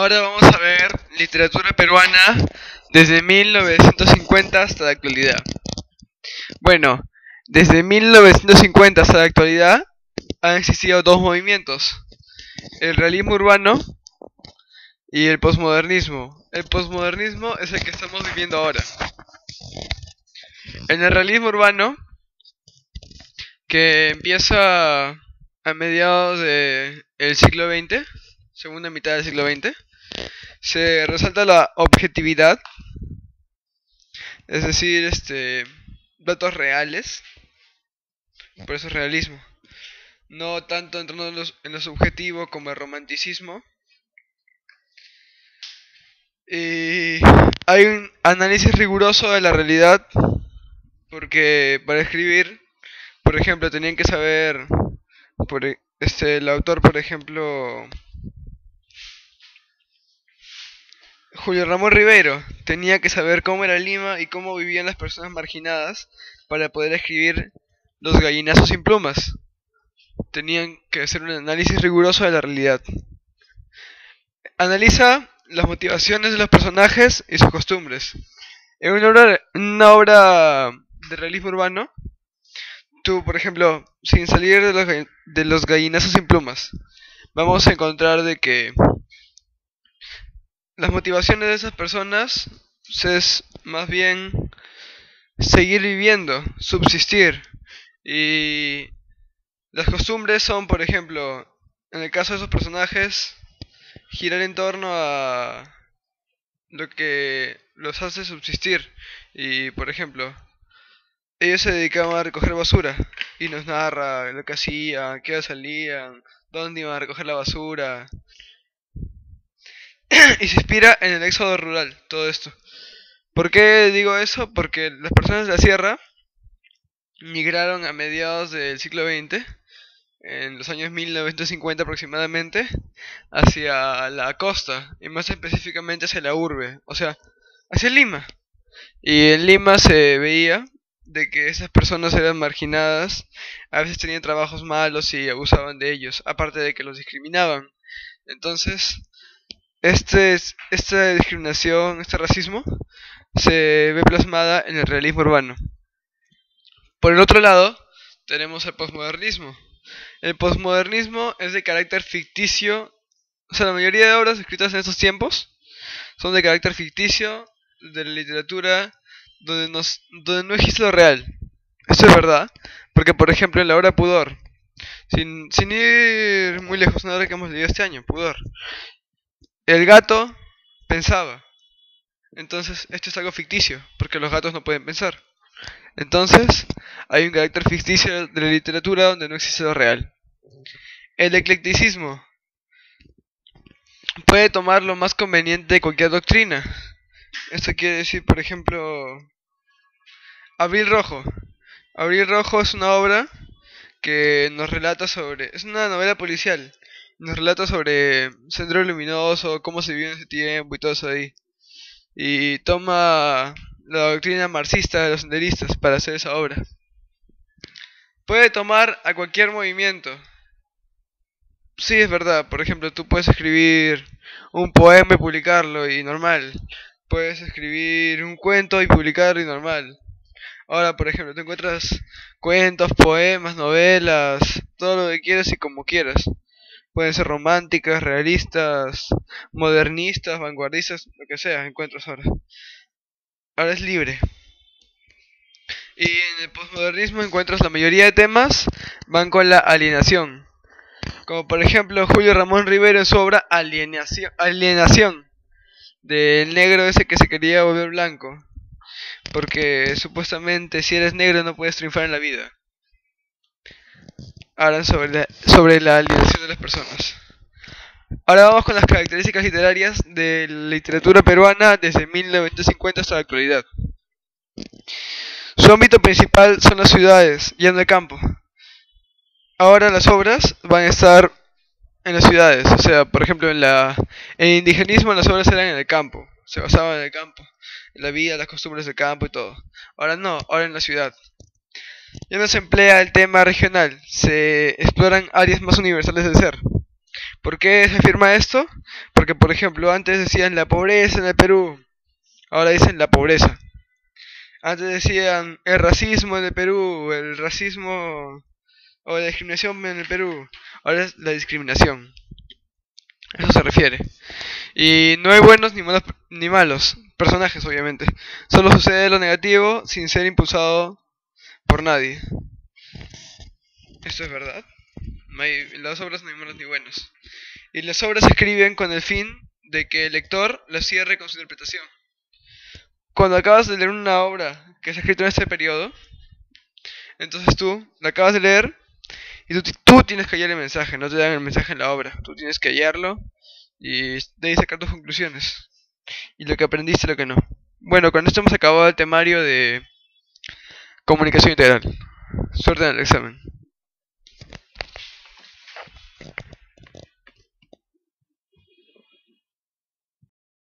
Ahora vamos a ver literatura peruana desde 1950 hasta la actualidad. Bueno, desde 1950 hasta la actualidad han existido dos movimientos: el realismo urbano y el posmodernismo. El posmodernismo es el que estamos viviendo ahora. En el realismo urbano, que empieza a mediados del siglo XX, segunda mitad del siglo XX, se resalta la objetividad, es decir, datos reales, por eso es realismo. No tanto entrando en lo subjetivo como el romanticismo. Y hay un análisis riguroso de la realidad, porque para escribir, por ejemplo, tenían que saber, el autor, por ejemplo, Julio Ramón Rivero, tenía que saber cómo era Lima y cómo vivían las personas marginadas para poder escribir Los gallinazos sin plumas. Tenían que hacer un análisis riguroso de la realidad. Analiza las motivaciones de los personajes y sus costumbres. En una obra de realismo urbano, tú, por ejemplo, sin salir de los gallinazos sin plumas, vamos a encontrar de que las motivaciones de esas personas es más bien seguir viviendo, subsistir. Y las costumbres son, por ejemplo, en el caso de esos personajes, girar en torno a lo que los hace subsistir. Y, por ejemplo, ellos se dedicaban a recoger basura y nos narra lo que hacían, qué hora salían, dónde iban a recoger la basura. Y se inspira en el éxodo rural, todo esto. ¿Por qué digo eso? Porque las personas de la sierra migraron a mediados del siglo XX, en los años 1950 aproximadamente, hacia la costa, y más específicamente hacia la urbe, o sea, hacia Lima. Y en Lima se veía de que esas personas eran marginadas, a veces tenían trabajos malos y abusaban de ellos, aparte de que los discriminaban. Entonces, esta discriminación, este racismo, se ve plasmada en el realismo urbano. Por el otro lado, tenemos el posmodernismo. El posmodernismo es de carácter ficticio, o sea, la mayoría de obras escritas en estos tiempos son de carácter ficticio, de la literatura donde no existe lo real. Eso es verdad, porque por ejemplo en la obra Pudor, sin ir muy lejos, una obra que hemos leído este año, Pudor, el gato pensaba. Entonces, esto es algo ficticio, porque los gatos no pueden pensar. Entonces, hay un carácter ficticio de la literatura donde no existe lo real. El eclecticismo puede tomar lo más conveniente de cualquier doctrina. Esto quiere decir, por ejemplo, Abril Rojo. Abril Rojo es una obra que nos relata sobre... Es una novela policial. Nos relata sobre Sendero Luminoso, cómo se vivió en ese tiempo y todo eso ahí. Y toma la doctrina marxista de los senderistas para hacer esa obra. Puede tomar a cualquier movimiento. Sí, es verdad. Por ejemplo, tú puedes escribir un poema y publicarlo y normal. Puedes escribir un cuento y publicarlo y normal. Ahora, por ejemplo, tú encuentras cuentos, poemas, novelas, todo lo que quieras y como quieras. Pueden ser románticas, realistas, modernistas, vanguardistas, lo que sea, encuentras ahora. Ahora es libre. Y en el posmodernismo encuentras la mayoría de temas van con la alienación. Como por ejemplo Julio Ramón Rivero en su obra Alienación, del negro ese que se quería volver blanco. Porque supuestamente si eres negro no puedes triunfar en la vida. Hablan sobre la alienación de las personas. Ahora vamos con las características literarias de la literatura peruana desde 1950 hasta la actualidad. Su ámbito principal son las ciudades y en el campo. Ahora las obras van a estar en las ciudades, o sea, por ejemplo en el indigenismo las obras eran en el campo, se basaban en el campo, en la vida, las costumbres del campo y todo. Ahora no, ahora en la ciudad. Ya no se emplea el tema regional, se exploran áreas más universales del ser. ¿Por qué se afirma esto? Porque Porque, por ejemplo, antes decían la pobreza en el Perú, ahora dicen la pobreza. Antes decían el racismo en el Perú, el racismo o la discriminación en el Perú, ahora es la discriminación. Eso se refiere. Y no hay buenos ni malos personajes, obviamente. Solo sucede lo negativo sin ser impulsado por nadie. Esto es verdad. En las obras no hay malos ni buenos. Y las obras se escriben con el fin de que el lector las cierre con su interpretación. Cuando acabas de leer una obra que se ha escrito en este periodo, entonces tú la acabas de leer y tú tienes que hallar el mensaje, no te dan el mensaje en la obra. Tú tienes que hallarlo y de ahí sacar tus conclusiones. Y lo que aprendiste y lo que no. Bueno, con esto hemos acabado el temario de comunicación integral. Suerte en el examen.